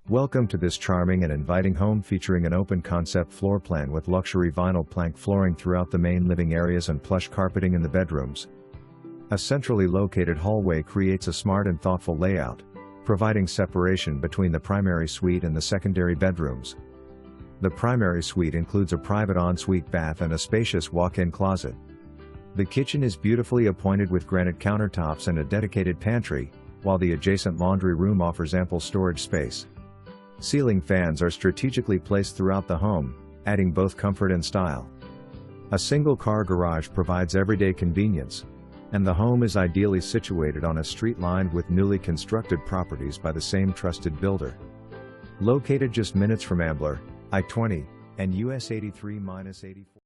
Welcome to this charming and inviting home featuring an open concept floor plan with luxury vinyl plank flooring throughout the main living areas and plush carpeting in the bedrooms. A centrally located hallway creates a smart and thoughtful layout, providing separation between the primary suite and the secondary bedrooms. The primary suite includes a private ensuite bath and a spacious walk-in closet. The kitchen is beautifully appointed with granite countertops and a dedicated pantry, while the adjacent laundry room offers ample storage space. Ceiling fans are strategically placed throughout the home, adding both comfort and style. A single-car garage provides everyday convenience, and the home is ideally situated on a street lined with newly constructed properties by the same trusted builder. Located just minutes from Ambler, I-20, and US 83-84.